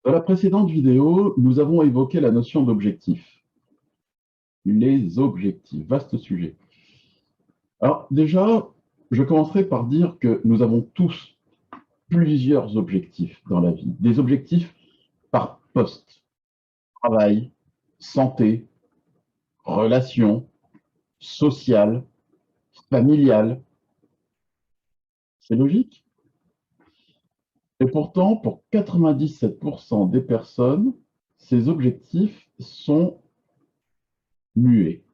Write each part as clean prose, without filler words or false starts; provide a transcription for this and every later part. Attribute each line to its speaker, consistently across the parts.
Speaker 1: Dans la précédente vidéo, nous avons évoqué la notion d'objectif. Les objectifs, vaste sujet. Alors déjà, je commencerai par dire que nous avons tous plusieurs objectifs dans la vie. Des objectifs par poste, travail, santé, relations, sociales, familiales. C'est logique. Et pourtant, pour 97% des personnes, ces objectifs sont muets.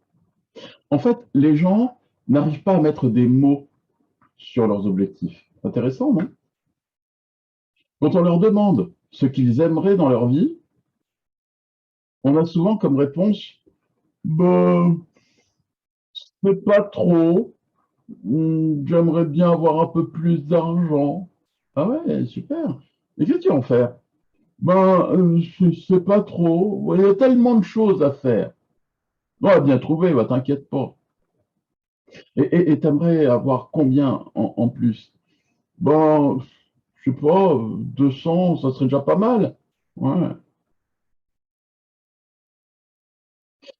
Speaker 1: En fait, les gens n'arrivent pas à mettre des mots sur leurs objectifs. Intéressant, non? Quand on leur demande ce qu'ils aimeraient dans leur vie, on a souvent comme réponse ben, c'est pas trop, j'aimerais bien avoir un peu plus d'argent. Ah ouais, super. Et qu'est-ce que tu vas en faire? Je sais pas trop. Il y a tellement de choses à faire. Bon, bien trouvé, bah, t'inquiète pas. Et t'aimerais avoir combien en plus? Ben, je sais pas, 200, ça serait déjà pas mal. Ouais.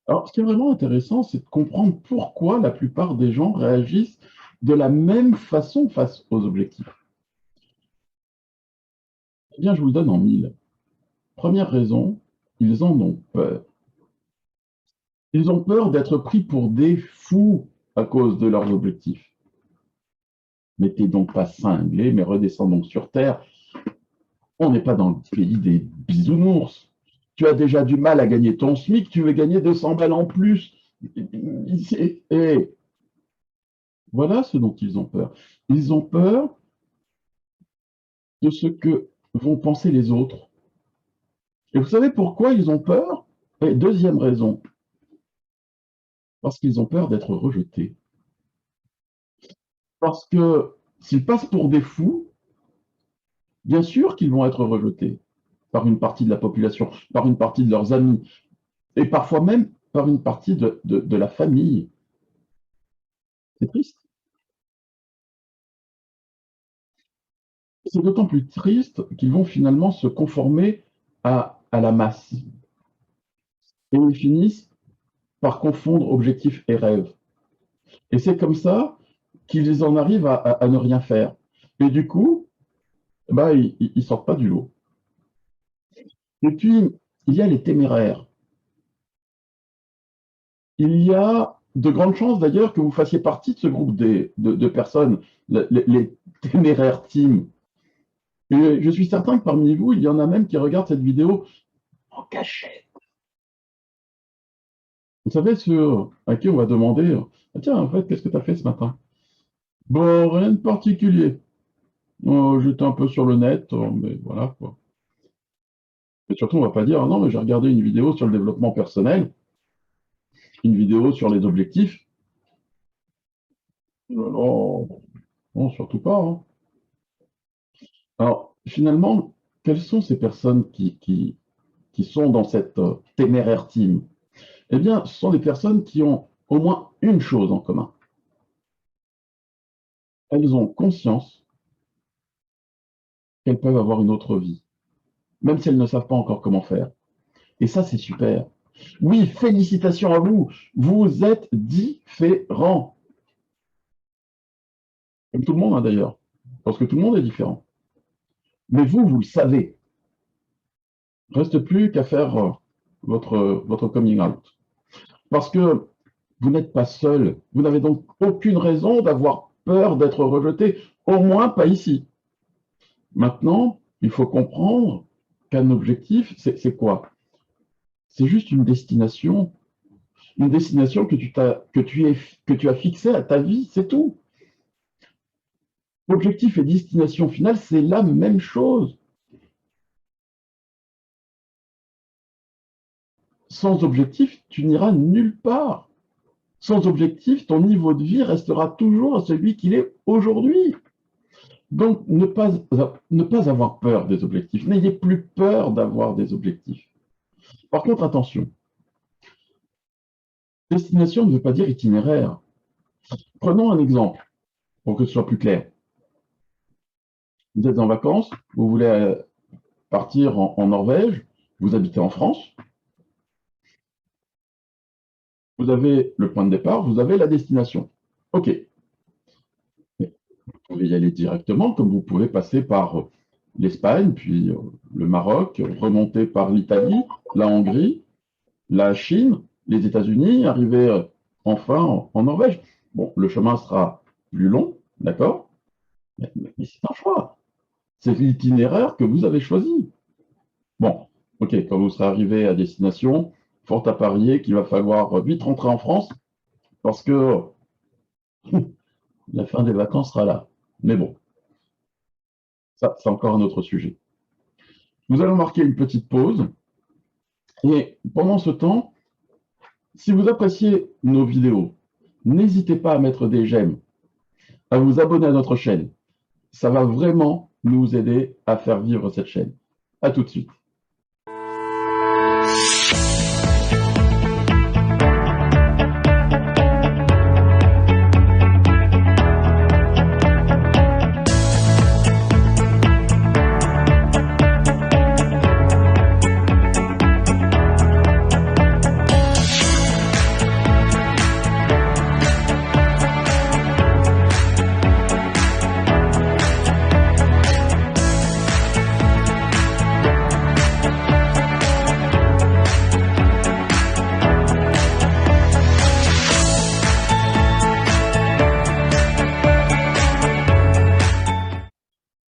Speaker 1: Alors, ce qui est vraiment intéressant, c'est de comprendre pourquoi la plupart des gens réagissent de la même façon face aux objectifs. Eh bien, je vous le donne en mille. Première raison, ils en ont peur. Ils ont peur d'être pris pour des fous à cause de leurs objectifs. Mais t'es donc pas cinglé, mais redescends donc sur Terre. On n'est pas dans le pays des bisounours. Tu as déjà du mal à gagner ton SMIC, tu veux gagner 200 balles en plus. Et voilà ce dont ils ont peur. Ils ont peur de ce que vont penser les autres. Et vous savez pourquoi ils ont peur? Et deuxième raison, parce qu'ils ont peur d'être rejetés. Parce que s'ils passent pour des fous, bien sûr qu'ils vont être rejetés par une partie de la population, par une partie de leurs amis, et parfois même par une partie de la famille. C'est triste. C'est d'autant plus triste qu'ils vont finalement se conformer à la masse. Et ils finissent par confondre objectif et rêve. Et c'est comme ça qu'ils en arrivent à ne rien faire. Et du coup, bah, ils ne sortent pas du lot. Et puis, il y a les téméraires. Il y a de grandes chances d'ailleurs que vous fassiez partie de ce groupe de personnes, les téméraires team. Et je suis certain que parmi vous, il y en a même qui regardent cette vidéo en cachette. Vous savez, ceux à qui on va demander ah, tiens, en fait, qu'est-ce que tu as fait ce matin? Bon, rien de particulier. J'étais un peu sur le net, mais voilà quoi. Et surtout, on va pas dire ah non, mais j'ai regardé une vidéo sur le développement personnel, une vidéo sur les objectifs. Non, non, surtout pas, hein. Alors, finalement, quelles sont ces personnes qui sont dans cette téméraire team? Eh bien, ce sont des personnes qui ont au moins une chose en commun. Elles ont conscience qu'elles peuvent avoir une autre vie, même si elles ne savent pas encore comment faire. Et ça, c'est super. Oui, félicitations à vous. Vous êtes différents. Comme tout le monde, hein, d'ailleurs. Parce que tout le monde est différent. Mais vous le savez. Reste plus qu'à faire votre coming out. Parce que vous n'êtes pas seul. Vous n'avez donc aucune raison d'avoir peur d'être rejeté, au moins pas ici. Maintenant, il faut comprendre qu'un objectif, c'est quoi? C'est juste une destination que tu as fixée à ta vie, c'est tout. Objectif et destination finale, c'est la même chose. Sans objectif, tu n'iras nulle part. Sans objectif, ton niveau de vie restera toujours à celui qu'il est aujourd'hui. Donc, ne pas avoir peur des objectifs. N'ayez plus peur d'avoir des objectifs. Par contre, attention, destination ne veut pas dire itinéraire. Prenons un exemple pour que ce soit plus clair. Vous êtes en vacances, vous voulez partir en Norvège, vous habitez en France, vous avez le point de départ, vous avez la destination. OK. Mais vous pouvez y aller directement, comme vous pouvez passer par l'Espagne, puis le Maroc, remonter par l'Italie, la Hongrie, la Chine, les États-Unis, arriver enfin en Norvège. Bon, le chemin sera plus long, d'accord, mais c'est un choix. C'est l'itinéraire que vous avez choisi. Bon, ok, quand vous serez arrivé à destination, fort à parier qu'il va falloir vite rentrer en France parce que la fin des vacances sera là. Mais bon, ça, c'est encore un autre sujet. Nous allons marquer une petite pause et pendant ce temps, si vous appréciez nos vidéos, n'hésitez pas à mettre des j'aime, à vous abonner à notre chaîne. Ça va vraiment nous aider à faire vivre cette chaîne. À tout de suite.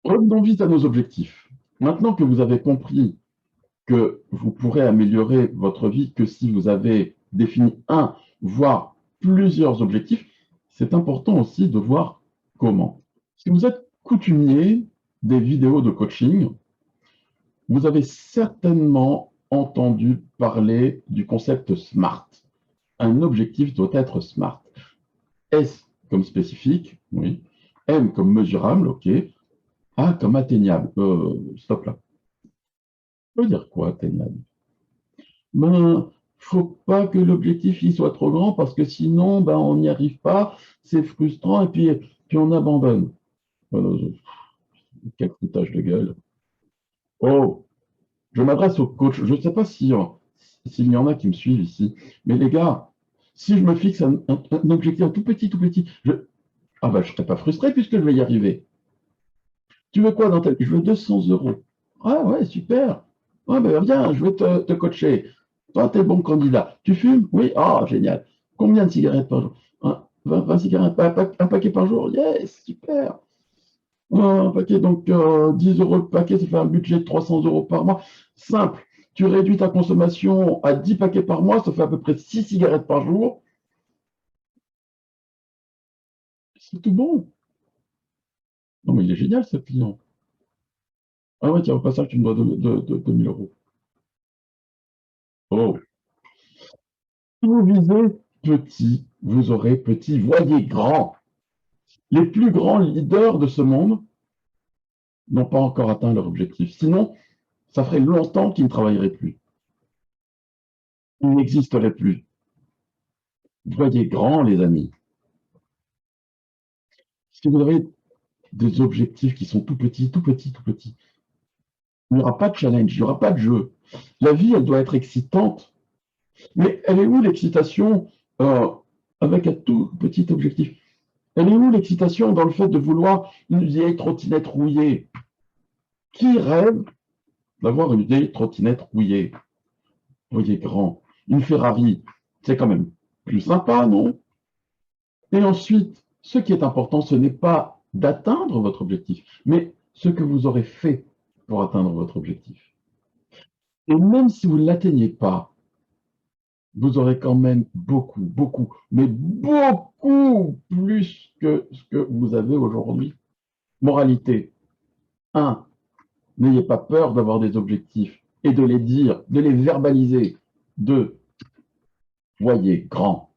Speaker 1: Revenons vite à nos objectifs. Maintenant que vous avez compris que vous pourrez améliorer votre vie que si vous avez défini un, voire plusieurs objectifs, c'est important aussi de voir comment. Si vous êtes coutumier des vidéos de coaching, vous avez certainement entendu parler du concept SMART. Un objectif doit être SMART. S comme spécifique, oui. M comme mesurable, OK. A comme atteignable. Stop là. Ça veut dire quoi, atteignable? Ben, faut pas que l'objectif il soit trop grand parce que sinon, ben, on n'y arrive pas, c'est frustrant et puis on abandonne. Quel foutage de gueule. Oh, je m'adresse au coach. Je ne sais pas s'il y en a qui me suivent ici, mais les gars, si je me fixe un objectif tout petit, ah ben, je ne serai pas frustré puisque je vais y arriver. Tu veux quoi dans ta vie? Je veux 200 euros. Ah ouais, super. Ouais, ben viens, je vais te coacher. Toi, tu es bon candidat. Tu fumes? Oui. Ah, génial. Combien de cigarettes par jour? 20 cigarettes, un paquet par jour? Yes, super. Un paquet, donc 10 euros le paquet, ça fait un budget de 300 euros par mois. Simple. Tu réduis ta consommation à 10 paquets par mois, ça fait à peu près 6 cigarettes par jour. C'est tout bon. Non, mais il est génial, ce client. Ah ouais, tiens, au passage, tu me dois 2000 euros. Oh. Si vous visez petit, vous aurez petit. Voyez grand. Les plus grands leaders de ce monde n'ont pas encore atteint leur objectif. Sinon, ça ferait longtemps qu'ils ne travailleraient plus. Ils n'existeraient plus. Voyez grand, les amis. Si vous avez des objectifs qui sont tout petits, il n'y aura pas de challenge, il n'y aura pas de jeu. La vie, elle doit être excitante. Mais elle est où l'excitation avec un tout petit objectif? Elle est où l'excitation dans le fait de vouloir une vieille trottinette rouillée? Qui rêve d'avoir une vieille trottinette rouillée? Voyez grand. Une Ferrari, c'est quand même plus sympa, non? Et ensuite, ce qui est important, ce n'est pas d'atteindre votre objectif, mais ce que vous aurez fait pour atteindre votre objectif. Et même si vous ne l'atteignez pas, vous aurez quand même mais beaucoup plus que ce que vous avez aujourd'hui. Moralité, 1. N'ayez pas peur d'avoir des objectifs et de les dire, de les verbaliser. 2. Voyez grand.